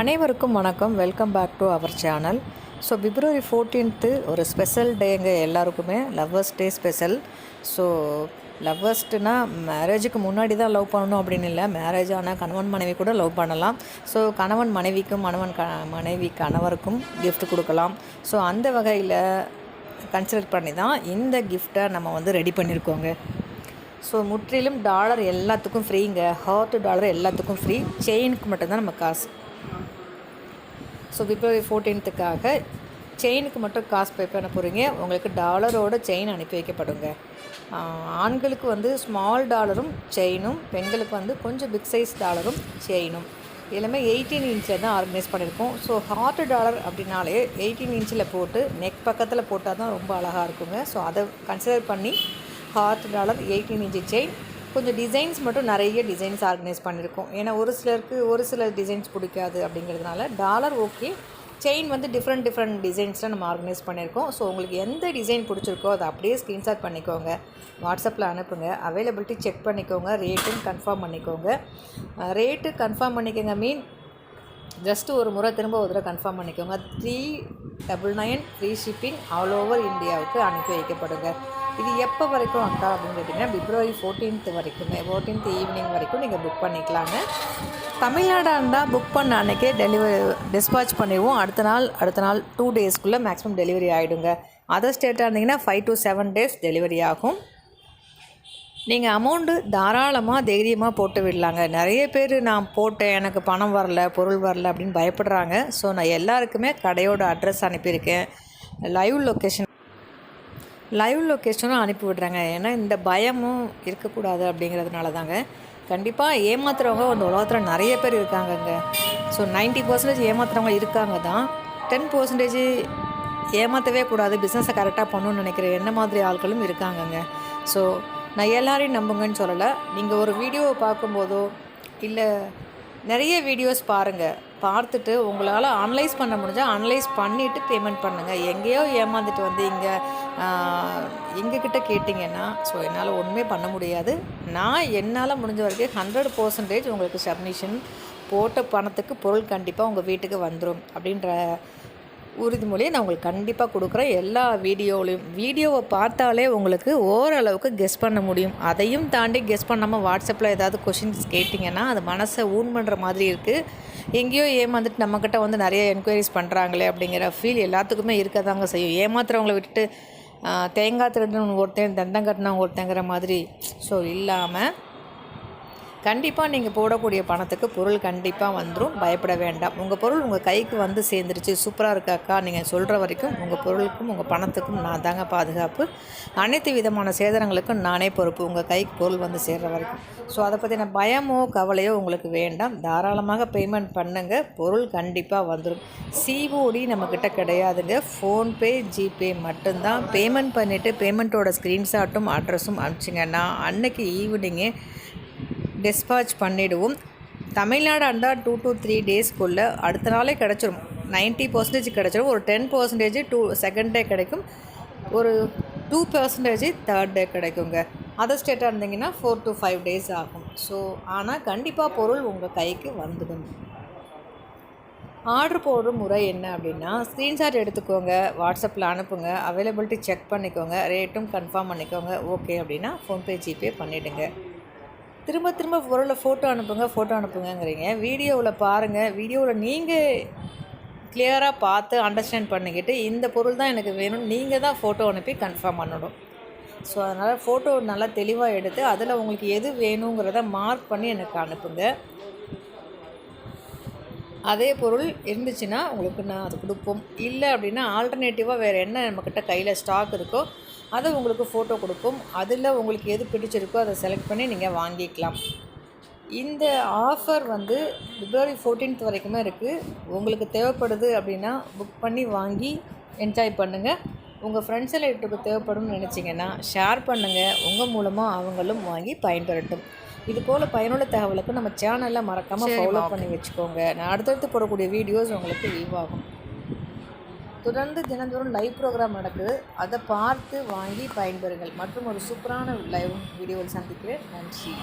அனைவருக்கும் வணக்கம். Welcome back to our channel. So February 14th ஒரு ஸ்பெஷல் டேங்க எல்லாருக்குமே. Lovers day special. ஸோ லவ்வர்ஸ்ட்டுனா மேரேஜுக்கு முன்னாடி தான் லவ் பண்ணணும் அப்படின்னு இல்லை, மேரேஜ் ஆனால் கணவன் மனைவி கூட லவ் பண்ணலாம். ஸோ கணவன் மனைவிக்கும் மனைவி கணவருக்கும் கிஃப்ட் கொடுக்கலாம். ஸோ அந்த வகையில் கன்சிடர் பண்ணி தான் இந்த கிஃப்ட்டை நம்ம ரெடி பண்ணியிருக்கோங்க. ஸோ முற்றிலும் டாலர் எல்லாத்துக்கும் ஃப்ரீங்க. ஹார்ட் டாலர் எல்லாத்துக்கும் ஃப்ரீ. செயினுக்கு மட்டும்தான் நம்ம காசு. ஸோ February 14th செயினுக்கு மட்டும் காசு பே பண்ண போகிறீங்க. உங்களுக்கு டாலரோட செயின் அனுப்பி வைக்கப்படுங்க. ஆண்களுக்கு ஸ்மால் டாலரும் செயினும், பெண்களுக்கு கொஞ்சம் பிக் சைஸ் டாலரும் செயினும். எல்லாமே 18 இன்ச்சில் தான் ஆர்கனைஸ் பண்ணியிருக்கோம். ஸோ ஹார்ட் டாலர் அப்படின்னாலே 18 இன்ச்சில் போட்டு நெக் பக்கத்தில் போட்டால் தான் ரொம்ப அழகாக இருக்குங்க. ஸோ அதை கன்சிடர் பண்ணி ஹார்ட் டாலர் 18 இன்ச்சு செயின். கொஞ்சம் டிசைன்ஸ் மட்டும் நிறைய டிசைன்ஸ் ஆர்கனைஸ் பண்ணியிருக்கோம். ஏன்னா ஒரு சிலருக்கு ஒரு சில டிசைன்ஸ் பிடிக்காது அப்படிங்கிறதுனால டாலர் ஓகே, செயின் டிஃப்ரெண்ட் டிசைன்ஸில் நம்ம ஆர்கனைஸ் பண்ணியிருக்கோம். ஸோ உங்களுக்கு எந்த டிசைன் பிடிச்சிருக்கோ அதை அப்படியே ஸ்க்ரீன்ஷாட் பண்ணிக்கோங்க, வாட்ஸ்அப்பில் அனுப்புங்க. அவைலபிலிட்டி செக் பண்ணிக்கோங்க, ரேட்டும் கன்ஃபார்ம் பண்ணிக்கோங்க. ரேட்டு கன்ஃபார்ம் பண்ணிக்கோங்க ஜஸ்ட்டு ஒரு முறை திரும்ப ஒரு தடவை கன்ஃபார்ம் பண்ணிக்கோங்க. 399 ஃப்ரீ ஷிப்பிங் ஆல் ஓவர் இந்தியாவுக்கு அனுப்பி வைக்கப்படுங்க. இது எப்போ வரைக்கும் அக்கா அப்படின்னு கேட்டிங்கன்னா February 14th வரைக்குமே, 14th ஈவினிங் வரைக்கும் நீங்கள் புக் பண்ணிக்கலாங்க. தமிழ்நாடாக இருந்தால் புக் பண்ண அன்றைக்கே டிஸ்பாச் பண்ணிடுவோம். அடுத்த நாள் 2 டேஸ்க்குள்ளே மேக்ஸிமம் டெலிவரி ஆகிடுங்க. அதர் ஸ்டேட்டாக இருந்தீங்கன்னா 5 to 7 days டெலிவரி ஆகும். நீங்கள் அமௌண்ட்டு தாராளமாக தைரியமாக போட்டு விடலாங்க. நிறைய பேர் நான் போட்டேன், எனக்கு பணம் வரல, பொருள் வரல அப்படின்னு பயப்படுறாங்க. ஸோ நான் எல்லாருக்குமே கடையோட அட்ரஸ் அனுப்பியிருக்கேன், லைவ் லொக்கேஷனும் அனுப்பி விடுறாங்க. ஏன்னா இந்த பயமும் இருக்கக்கூடாது அப்படிங்கிறதுனால தாங்க. கண்டிப்பாக ஏமாத்துறவங்க இந்த உலகத்தில் நிறைய பேர் இருக்காங்கங்க. ஸோ 90% ஏமாத்துறவங்க இருக்காங்க தான். 10% ஏமாற்றவே கூடாது, பிஸ்னஸை கரெக்டாக பண்ணணும்னு நினைக்கிற என்ன மாதிரி ஆட்களும் இருக்காங்கங்க. ஸோ நான் எல்லாரையும் நம்புங்கன்னு சொல்லலை. நீங்கள் ஒரு வீடியோவை பார்க்கும்போதோ இல்லை நிறைய வீடியோஸ் பார்த்துட்டு உங்களால் அனலைஸ் பண்ண முடிஞ்சால் அனலைஸ் பண்ணிவிட்டு பேமெண்ட் பண்ணுங்கள். எங்கேயோ ஏமாந்துட்டு எங்ககிட்ட கேட்டிங்கன்னா ஸோ என்னால் ஒன்றுமே பண்ண முடியாது. நான் என்னால் முடிஞ்ச வரைக்கும் 100% உங்களுக்கு சப்மிஷன் போட்ட பணத்துக்கு பொருள் கண்டிப்பாக உங்கள் வீட்டுக்கு வந்துடும் அப்படின்ற உறுதிமொழியை நான் உங்களுக்கு கண்டிப்பாக கொடுக்குறேன். எல்லா வீடியோவை பார்த்தாலே உங்களுக்கு ஓரளவுக்கு கெஸ் பண்ண முடியும். அதையும் தாண்டி கெஸ் பண்ணாமல் வாட்ஸ்அப்பில் ஏதாவது கொஷின்ஸ் கேட்டிங்கன்னா அது மனசை ஊன் பண்ணுற மாதிரி இருக்குது. எங்கேயோ ஏமாந்துட்டு நம்மக்கிட்ட நிறைய என்கொயரிஸ் பண்ணுறாங்களே அப்படிங்கிற ஃபீல் எல்லாத்துக்குமே இருக்க தாங்க செய்யும். ஏமாத்துறவங்களை விட்டுட்டு தேங்காய் திருடுன்னு ஒருத்தன் தண்டம் கட்டினவங்க ஒருத்தங்கிற மாதிரி ஸோ இல்லாமல் கண்டிப்பாக நீங்கள் போடக்கூடிய பணத்துக்கு பொருள் கண்டிப்பாக வந்துடும். பயப்பட வேண்டாம். உங்கள் பொருள் உங்கள் கைக்கு சேர்ந்துருச்சு, சூப்பராக இருக்காக்கா நீங்கள் சொல்கிற வரைக்கும் உங்கள் பொருளுக்கும் உங்கள் பணத்துக்கும் நான் தாங்க பாதுகாப்பு. அனைத்து விதமான சேதனங்களுக்கும் நானே பொறுப்பு, உங்கள் கைக்கு பொருள் சேர்கிற வரைக்கும். ஸோ அதை பற்றின பயமோ கவலையோ உங்களுக்கு வேண்டாம். தாராளமாக பேமெண்ட் பண்ணுங்க, பொருள் கண்டிப்பாக வந்துடும். சிஓடி நம்மக்கிட்ட கிடையாதுங்க. ஃபோன்பே, ஜிபே மட்டும்தான். பேமெண்ட் பண்ணிவிட்டு பேமெண்ட்டோட ஸ்க்ரீன்ஷாட்டும் அட்ரஸும் அனுப்பிச்சிங்கன்னா அன்றைக்கி ஈவினிங்கே டிஸ்பாச் பண்ணிவிடுவோம். தமிழ்நாடாக இருந்தால் 2 to 3 டேஸ்க்குள்ளே அடுத்த நாளே கிடச்சிரும். 90% கிடச்சிரும். ஒரு 10% செகண்ட் டே கிடைக்கும், ஒரு 2% தேர்ட் டே கிடைக்குங்க. அதர் ஸ்டேட்டாக இருந்தீங்கன்னா 4 to 5 days ஆகும். ஸோ ஆனால் கண்டிப்பாக பொருள் உங்கள் கைக்கு வந்துடும். ஆர்டர் போடுற முறை என்ன அப்படின்னா, ஸ்க்ரீன்ஷாட் எடுத்துக்கோங்க, வாட்ஸ்அப்பில் அனுப்புங்க, அவைலபிலிட்டி செக் பண்ணிக்கோங்க, ரேட்டும் கன்ஃபார்ம் பண்ணிக்கோங்க. ஓகே அப்படின்னா ஃபோன்பே, ஜிபே பண்ணிவிடுங்க. திரும்ப பொருளை ஃபோட்டோ அனுப்புங்கங்கிறீங்க. வீடியோவில் பாருங்கள். வீடியோவில் நீங்கள் கிளியராக பார்த்து அண்டர்ஸ்டாண்ட் பண்ணிக்கிட்டு இந்த பொருள் தான் எனக்கு வேணும் நீங்கள் தான் ஃபோட்டோ அனுப்பி கன்ஃபார்ம் பண்ணணும். ஸோ அதனால் ஃபோட்டோ நல்லா தெளிவாக எடுத்து அதில் உங்களுக்கு எது வேணுங்கிறத மார்க் பண்ணி எனக்கு அனுப்புங்க. அதே பொருள் இருந்துச்சுன்னா உங்களுக்கு நான் அது கொடுப்போம். இல்லை அப்படின்னா ஆல்டர்னேட்டிவாக வேறு என்ன நம்மக்கிட்ட கையில் ஸ்டாக் இருக்கோ அதை உங்களுக்கு ஃபோட்டோ கொடுப்போம். அதில் உங்களுக்கு எது பிடிச்சிருக்கோ அதை செலக்ட் பண்ணி நீங்கள் வாங்கிக்கலாம். இந்த ஆஃபர் February 14th வரைக்குமே இருக்குது. உங்களுக்கு தேவைப்படுது அப்படின்னா புக் பண்ணி வாங்கி என்ஜாய் பண்ணுங்கள். உங்கள் ஃப்ரெண்ட்ஸ் எல்லாம் தேவைப்படும்னு நினச்சிங்கன்னா ஷேர் பண்ணுங்கள். உங்கள் மூலமாக அவங்களும் வாங்கி பயன்பெறட்டும். இது போல் பயனுள்ள தகவலுக்கு நம்ம சேனலில் மறக்காமல் ஃபாலோ பண்ணி வச்சுக்கோங்க. நான் அடுத்தடுத்து போடக்கூடிய வீடியோஸ் உங்களுக்கு வியூவாகும். தொடர்ந்து தினந்தோறும் லைவ் ப்ரோக்ராம் நடக்குது, அதை பார்த்து வாங்கி பயன்பெறுங்கள். மற்றும் ஒரு சூப்பரான லைவ் வீடியோவில் சந்திக்கிறேன். நன்றி.